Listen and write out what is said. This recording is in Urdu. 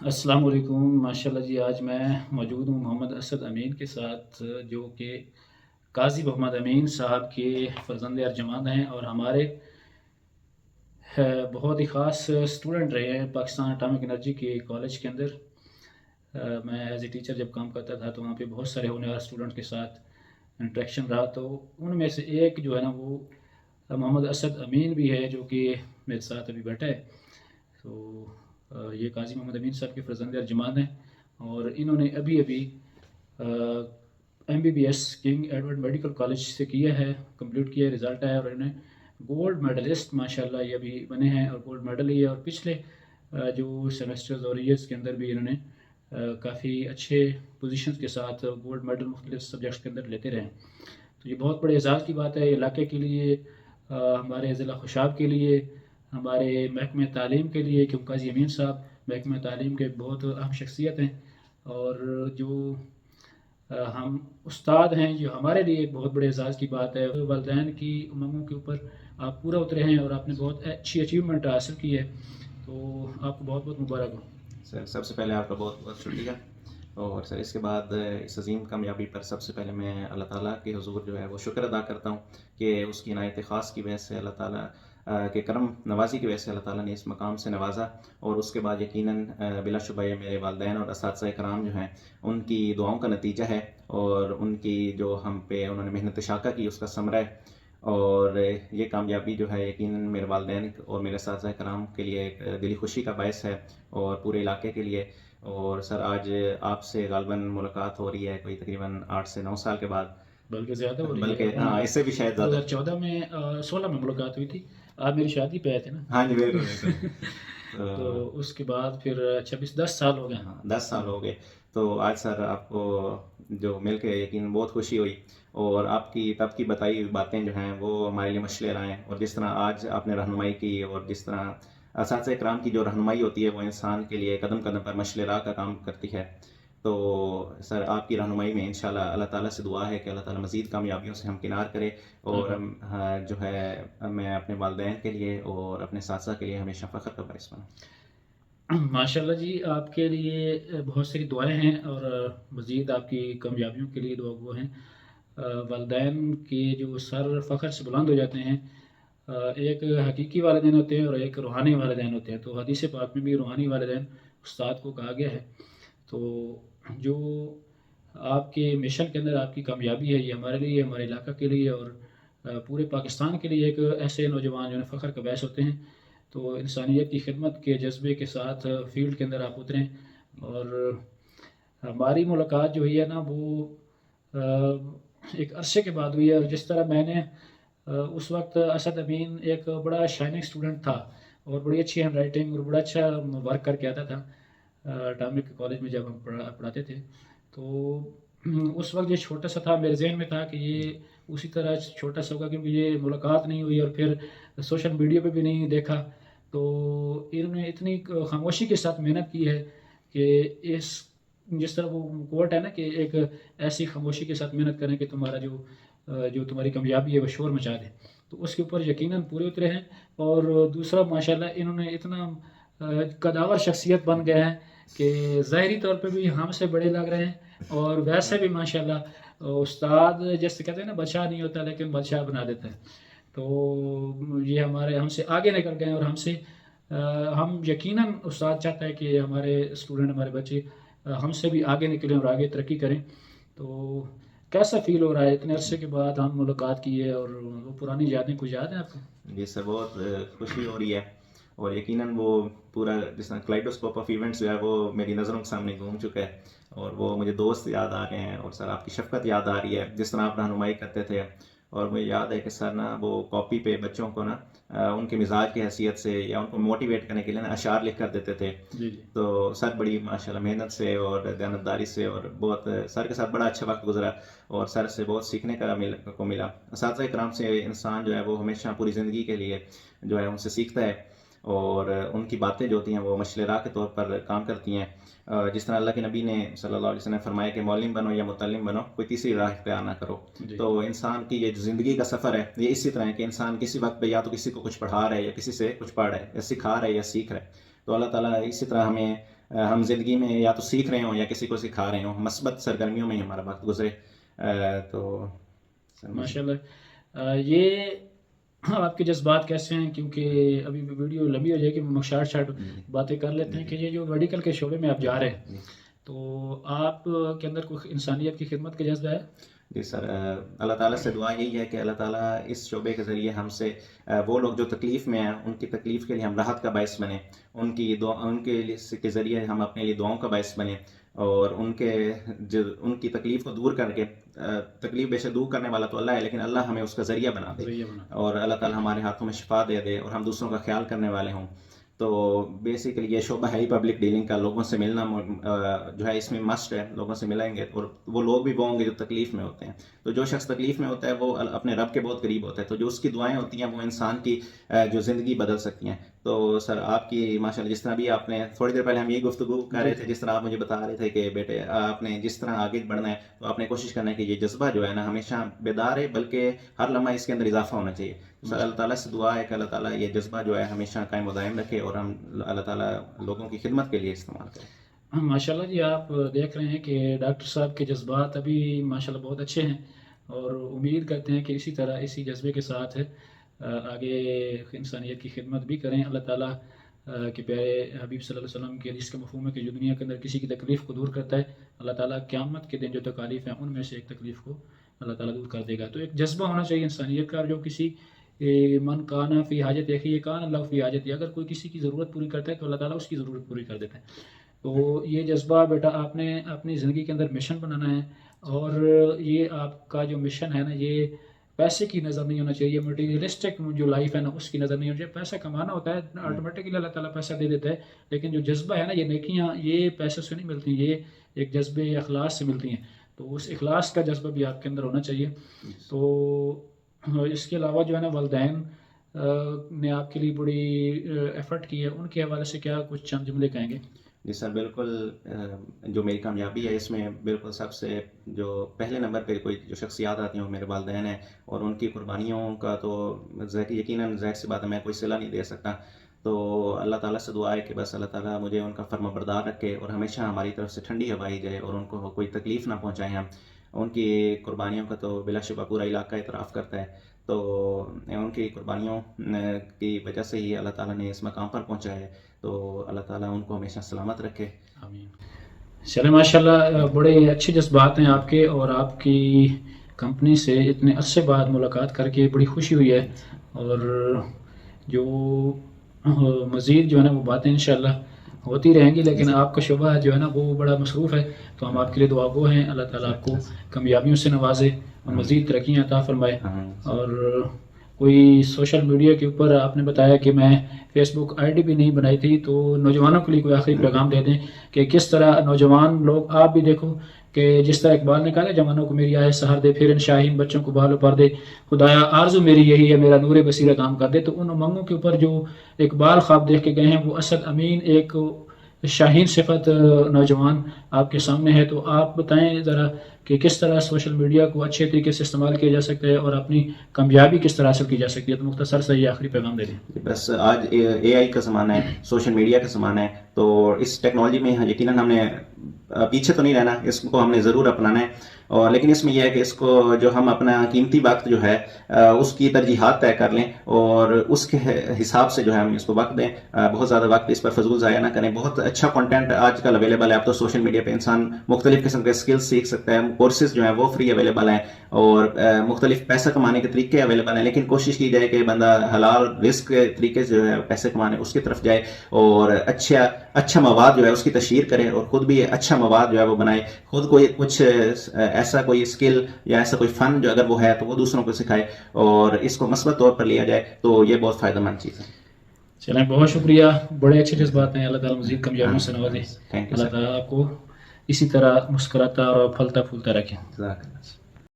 السلام علیکم ماشاءاللہ جی، آج میں موجود ہوں محمد اسد امین کے ساتھ، جو کہ قاضی محمد امین صاحب کے فرزند ارجمند ہیں اور ہمارے بہت ہی خاص اسٹوڈنٹ رہے ہیں پاکستان اٹامک انرجی کے کالج کے اندر۔ میں ایز اے ٹیچر جب کام کرتا تھا تو وہاں پہ بہت سارے ہونے والے اسٹوڈنٹ کے ساتھ انٹریکشن رہا، تو ان میں سے ایک جو ہے نا وہ محمد اسد امین بھی ہے، جو کہ میرے ساتھ ابھی بیٹھا ہے۔ تو یہ قاضی محمد امین صاحب کے فرزند ارجمند ہیں، اور انہوں نے ابھی MBBS king Edward medical college سے کیا ہے، کمپلیٹ کیا ہے، رزلٹ آیا اور انہیں گولڈ میڈلسٹ ماشاءاللہ یہ ابھی بنے ہیں، اور گولڈ میڈل لیے، اور پچھلے جو سیمسٹرز اور ایئرس کے اندر بھی انہوں نے کافی اچھے پوزیشنز کے ساتھ گولڈ میڈل مختلف سبجیکٹس کے اندر لیتے رہے۔ تو یہ بہت بڑے اعزاز کی بات ہے علاقے کے لیے، ہمارے ضلع خوشاب کے لیے، ہمارے محکمہ تعلیم کے لیے، کیونکہ قاضی امین صاحب محکمہ تعلیم کے بہت اہم شخصیت ہیں، اور جو ہم استاد ہیں، جو ہمارے لیے ایک بہت بڑے اعزاز کی بات ہے۔ والدین کی امنگوں کے اوپر آپ پورا اترے ہیں اور آپ نے بہت اچھی اچیومنٹ حاصل کی ہے، تو آپ کو بہت بہت مبارک ہو سر۔ سب سے پہلے آپ کا بہت بہت شکریہ، اور سر اس کے بعد اس عظیم کامیابی پر سب سے پہلے میں اللہ تعالیٰ کے حضور جو ہے وہ شکر ادا کرتا ہوں کہ اس کی عنایت خاص کی وجہ سے، اللہ تعالیٰ کے کرم نوازی کی وجہ سے اللہ تعالیٰ نے اس مقام سے نوازا، اور اس کے بعد یقیناً بلا شبہ یہ میرے والدین اور اساتذہ کرام جو ہیں ان کی دعاؤں کا نتیجہ ہے، اور ان کی جو ہم پہ انہوں نے محنت شاقہ کی اس کا ثمرہ ہے، اور یہ کامیابی جو ہے یقیناً میرے والدین اور میرے اساتذہ کرام کے لیے ایک دلی خوشی کا باعث ہے، اور پورے علاقے کے لیے۔ اور سر آج آپ سے غالباً ملاقات ہو رہی ہے کوئی تقریباً 8 سے 9 سال کے بعد، بلکہ زیادہ ہو رہی ہے۔ بلکہ ہاں اس سے بھی شاید زیادہ۔ 2014 میں 16 میں ملاقات ہوئی تھی، آپ میری شادی پہ آئے تھے نا؟ ہاں جی، بالکل بالکل۔ تو اس کے بعد پھر 10 سال ہو گئے۔ ہاں 10 سال ہو گئے۔ تو آج سر آپ کو جو مل کے یقین بہت خوشی ہوئی، اور آپ کی تب کی بتائی ہوئی باتیں جو ہیں وہ ہمارے لیے مشعل رائے ہیں، اور جس طرح آج آپ نے رہنمائی کی، اور جس طرح اساتذہ کرام کی جو رہنمائی ہوتی ہے وہ انسان کے لیے قدم قدم پر مشعل راہ کا کام کرتی ہے۔ تو سر آپ کی رہنمائی میں انشاءاللہ اللہ تعالیٰ سے دعا ہے کہ اللہ تعالیٰ مزید کامیابیوں سے ہمکنار کرے، اور جو ہے میں اپنے والدین کے لیے اور اپنے اساتذہ کے لیے ہمیشہ فخر کا باعث بنوں۔ ماشاءاللہ جی، آپ کے لیے بہت ساری دعائیں ہیں، اور مزید آپ کی کامیابیوں کے لیے دعا گو ہیں۔ والدین کے جو سر فخر سے بلند ہو جاتے ہیں، ایک حقیقی والدین ہوتے ہیں اور ایک روحانی والدین ہوتے ہیں۔ تو حدیث پاک میں بھی روحانی والدین استاد کو کہا گیا ہے۔ تو جو آپ کے مشن کے اندر آپ کی کامیابی ہے، یہ ہمارے لیے، ہمارے علاقہ کے لیے، اور پورے پاکستان کے لیے ایک ایسے نوجوان جو ہے فخر کا باعث ہوتے ہیں۔ تو انسانیت کی خدمت کے جذبے کے ساتھ فیلڈ کے اندر آپ اتریں، اور ہماری ملاقات جو ہوئی ہے نا وہ ایک عرصے کے بعد ہوئی ہے، اور جس طرح میں نے اس وقت اسد امین ایک بڑا شائننگ اسٹوڈنٹ تھا، اور بڑی اچھی ہینڈ رائٹنگ اور بڑا اچھا ورک کر کے آتا تھا اٹامک کالج میں جب ہم پڑھاتے تھے۔ تو اس وقت یہ چھوٹا سا تھا، میرے ذہن میں تھا کہ یہ اسی طرح چھوٹا سا ہوگا، کیونکہ یہ ملاقات نہیں ہوئی اور پھر سوشل میڈیا پہ بھی نہیں دیکھا۔ تو انہوں نے اتنی خاموشی کے ساتھ محنت کی ہے کہ جس طرح وہ کوٹ ہے نا کہ ایک ایسی خاموشی کے ساتھ محنت کریں کہ تمہارا جو تمہاری کامیابی ہے وہ شور مچا دے، تو اس کے اوپر یقیناً پورے اترے ہیں۔ اور دوسرا ماشاءاللہ انہوں نے اتنا قداور شخصیت بن گئے ہیں کہ ظاہری طور پہ بھی ہم سے بڑے لگ رہے ہیں، اور ویسے بھی ماشاءاللہ استاد جیسے کہتے ہیں نا بادشاہ نہیں ہوتا لیکن بادشاہ بنا دیتا ہے۔ تو یہ ہم سے آگے نکل گئے ہیں، اور ہم یقیناً استاد چاہتا ہے کہ ہمارے اسٹوڈنٹ، ہمارے بچے ہم سے بھی آگے نکلیں اور آگے ترقی کریں۔ تو کیسا فیل ہو رہا ہے اتنے عرصے کے بعد ہم ملاقات کی ہے، اور وہ پرانی یادیں کچھ یاد ہیں آپ کو؟ جی سر، بہت خوشی ہو رہی ہے، اور یقیناً وہ پورا جس طرح کلائڈوسکوپ آف ایونٹس جو ہے وہ میری نظروں کے سامنے گھوم چکا ہے، اور وہ مجھے دوست یاد آ رہے ہیں، اور سر آپ کی شفقت یاد آ رہی ہے، جس طرح آپ رہنمائی کرتے تھے۔ اور مجھے یاد ہے کہ سر نا وہ کاپی پہ بچوں کو نا ان کے مزاج کی حیثیت سے یا ان کو موٹیویٹ کرنے کے لیے نا اشعار لکھ کر دیتے تھے۔ جی جی۔ تو سر بڑی ماشاءاللہ محنت سے اور دیانتداری سے، اور بہت سر کے ساتھ بڑا اچھا وقت گزرا، اور سر سے بہت سیکھنے کو ملا۔ اساتذہ کرام سے انسان جو ہے وہ ہمیشہ پوری زندگی کے لیے جو ہے ان سے سیکھتا ہے، اور ان کی باتیں جو ہوتی ہیں وہ مشعل راہ کے طور پر کام کرتی ہیں۔ جس طرح اللہ کے نبی نے صلی اللہ علیہ وسلم نے فرمایا کہ معلم بنو یا متعلم بنو، کوئی تیسری راہ اختیار نہ کرو۔ تو انسان کی یہ زندگی کا سفر ہے، یہ اسی طرح ہے کہ انسان کسی وقت پہ یا تو کسی کو کچھ پڑھا رہا ہے، یا کسی سے کچھ پڑھ رہا ہے، یا سکھا رہا ہے یا سیکھ رہا ہے۔ تو اللہ تعالیٰ اسی طرح ہمیں ہم زندگی میں یا تو سیکھ رہے ہوں یا کسی کو سکھا رہے ہوں، مثبت سرگرمیوں میں ہی ہمارا وقت گزرے. تو ماشاء اللہ. یہ آپ کے جذبات کیسے ہیں؟ کیونکہ ابھی ویڈیو لمبی ہو جائے گی، ہم شارٹ باتیں کر لیتے ہیں کہ یہ جو میڈیکل کے شعبے میں آپ جا رہے ہیں، تو آپ کے اندر کوئی انسانیت کی خدمت کا جذبہ ہے؟ جی سر، اللہ تعالیٰ سے دعا یہی ہے کہ اللہ تعالیٰ اس شعبے کے ذریعے ہم سے وہ لوگ جو تکلیف میں ہیں ان کی تکلیف کے لیے ہم راحت کا باعث بنیں، ان کے ذریعے ہم اپنے لیے دعاؤں کا باعث بنیں، اور ان کی تکلیف کو دور کر کے، تکلیف بے شک دور کرنے والا تو اللہ ہے، لیکن اللہ ہمیں اس کا ذریعہ بنا دے، اور اللہ تعالیٰ ہمارے ہاتھوں میں شفا دے دے، اور ہم دوسروں کا خیال کرنے والے ہوں. تو بیسیکلی یہ شعبہ ہے ہی پبلک ڈیلنگ کا. لوگوں سے ملنا جو ہے اس میں مسٹ ہے، لوگوں سے ملیں گے اور وہ لوگ بھی وہ ہوں گے جو تکلیف میں ہوتے ہیں. تو جو شخص تکلیف میں ہوتا ہے وہ اپنے رب کے بہت قریب ہوتا ہے، تو جو اس کی دعائیں ہوتی ہیں وہ انسان کی جو زندگی بدل سکتی ہیں. تو سر آپ کی ماشاءاللہ جس طرح بھی آپ نے تھوڑی دیر پہلے ہم یہ گفتگو کر رہے تھے، جس طرح آپ مجھے بتا رہے تھے کہ بیٹے آپ نے جس طرح آگے بڑھنا ہے تو آپ نے کوشش کرنا ہے کہ یہ جذبہ جو ہے نا ہمیشہ بیدار ہے، بلکہ ہر لمحہ اس کے اندر اضافہ ہونا چاہیے. سر اللہ تعالیٰ سے دعا ہے کہ اللہ تعالیٰ یہ جذبہ جو ہے ہمیشہ قائم و دائم رکھے، اور ہم اللہ تعالیٰ لوگوں کی خدمت کے لیے استعمال کریں. ماشاء اللہ جی، آپ دیکھ رہے ہیں کہ ڈاکٹر صاحب کے جذبات ابھی ماشاء اللہ بہت اچھے ہیں، اور امید کرتے ہیں کہ اسی طرح اسی جذبے کے ساتھ آگے انسانیت کی خدمت بھی کریں. اللہ تعالیٰ کہ پیارے حبیب صلی اللہ علیہ وسلم کے حدیث کا مفہوم ہے کہ جو دنیا کے اندر کسی کی تکلیف کو دور کرتا ہے، اللہ تعالیٰ قیامت کے دن جو تکالیف ہیں ان میں سے ایک تکلیف کو اللہ تعالیٰ دور کر دے گا. تو ایک جذبہ ہونا چاہیے انسانیت کا، جو کسی من کانا فی حاجت یقی کان اللہ فی حاجت، اگر کوئی کسی کی ضرورت پوری کرتا ہے تو اللہ تعالیٰ اس کی ضرورت پوری کر دیتا ہے. تو یہ جذبہ بیٹا آپ نے اپنی زندگی کے اندر مشن بنانا ہے، اور یہ آپ کا جو مشن ہے نا، یہ پیسے کی نظر نہیں ہونا چاہیے، مٹیریلسٹک جو لائف ہے نا اس کی نظر نہیں ہونی چاہیے. پیسہ کمانا ہوتا ہے آٹومیٹکلی، اللہ تعالیٰ پیسہ دے دیتا ہے، لیکن جو جذبہ ہے نا، یہ نیکیاں یہ پیسے سے نہیں ملتی، یہ ایک جذبے اخلاص سے ملتی ہیں. تو اس اخلاص کا جذبہ بھی آپ کے اندر ہونا چاہیے. تو اس کے علاوہ جو ہے نا والدین نے آپ کے لیے بڑی ایفرٹ کی ہے، ان کے حوالے سے کیا کچھ چند جملے کہیں گے؟ جی سر، بالکل جو میری کامیابی ہے اس میں بالکل سب سے جو پہلے نمبر پہ کوئی جو شخصیات آتی ہیں وہ میرے والدین ہیں، اور ان کی قربانیوں کا تو یقیناً ظاہر سی بات ہے میں کوئی صلہ نہیں دے سکتا. تو اللہ تعالیٰ سے دعا ہے کہ بس اللہ تعالیٰ مجھے ان کا فرما بردار رکھے، اور ہمیشہ ہماری طرف سے ٹھنڈی ہوائی جائے، اور ان کو کوئی تکلیف نہ پہنچائیں ہم. ان کی قربانیوں کا تو بلا شبہ پورا علاقہ اعتراف کرتا ہے. تو ان کی قربانیوں کی وجہ سے ہی اللہ تعالیٰ نے اس مقام پر پہنچا ہے. تو اللہ تعالیٰ ان کو ہمیشہ سلامت رکھے. آمین. چلے ماشاء اللہ، بڑے اچھے جذبات ہیں آپ کے، اور آپ کی کمپنی سے اتنے عرصے بعد ملاقات کر کے بڑی خوشی ہوئی ہے، اور جو مزید جو ہے نا وہ باتیں انشاءاللہ ہوتی رہیں گی، لیکن آپ کا شعبہ جو ہے نا وہ بڑا مصروف ہے. تو ہم آپ کے لیے دعا گو ہیں، اللہ تعالیٰ آپ کو کامیابیوں سے نوازے اور مزید ترقیاں عطا فرمائے. اور کوئی سوشل میڈیا کے اوپر آپ نے بتایا کہ میں فیس بک آئی ڈی بھی نہیں بنائی تھی، تو نوجوانوں کے لیے کوئی آخری پیغام دے دیں کہ کس طرح نوجوان لوگ، آپ بھی دیکھو کہ جس طرح اقبال نے کہا کہ جوانوں کو میری آہ سہار دے، پھر ان شاہین بچوں کو بال اتار دے، خدایا آرزو میری یہی ہے، میرا نور بصیرت عام کر دے. تو ان امنگوں کے اوپر جو اقبال خواب دیکھ کے گئے ہیں، وہ اسد امین ایک شاہین صفت نوجوان آپ کے سامنے ہے. تو آپ بتائیں ذرا کہ کس طرح سوشل میڈیا کو اچھے طریقے سے استعمال کیا جا سکتا ہے، اور اپنی کامیابی کس طرح حاصل کی جا سکتی ہے. تو مختصر سا یہ آخری پیغام دے دیں. بس آج اے آئی کا زمانہ ہے، سوشل میڈیا کا زمانہ ہے، تو اس ٹیکنالوجی میں یقیناً ہم نے پیچھے تو نہیں رہنا، اس کو ہم نے ضرور اپنانا ہے. اور لیکن اس میں یہ ہے کہ اس کو جو ہم اپنا قیمتی وقت جو ہے اس کی ترجیحات طے کر لیں، اور اس کے حساب سے جو ہے ہم اس کو وقت دیں. بہت زیادہ وقت اس پر فضول ضائع نہ کریں. بہت اچھا کنٹینٹ آج کل اویلیبل ہے. اب تو سوشل میڈیا پہ انسان مختلف قسم کے سکلز سیکھ سکتا ہے. کورسز جو ہیں وہ فری اویلیبل ہیں، اور مختلف پیسہ کمانے کے طریقے اویلیبل ہیں. لیکن کوشش کی جائے کہ بندہ حلال رزق کے طریقے سے جو ہے پیسے کمانے اس کی طرف جائے، اور اچھا مواد جو ہے اس کی تشہیر کرے، اور خود بھی اچھا مواد جو ہے وہ بنائے. خود کوئی کچھ ایسا کوئی اسکل یا ایسا کوئی فن جو اگر وہ ہے تو وہ دوسروں کو سکھائے، اور اس کو مثبت طور پر لیا جائے. تو یہ بہت فائدہ مند چیز ہے. چلیں، بہت شکریہ، بڑے اچھے جذبات ہیں. اللہ تعالیٰ مزید کامیابیوں سے نوازے. اللہ تعالیٰ آپ کو اسی طرح مسکراتا اور پھلتا پھولتا رکھیں.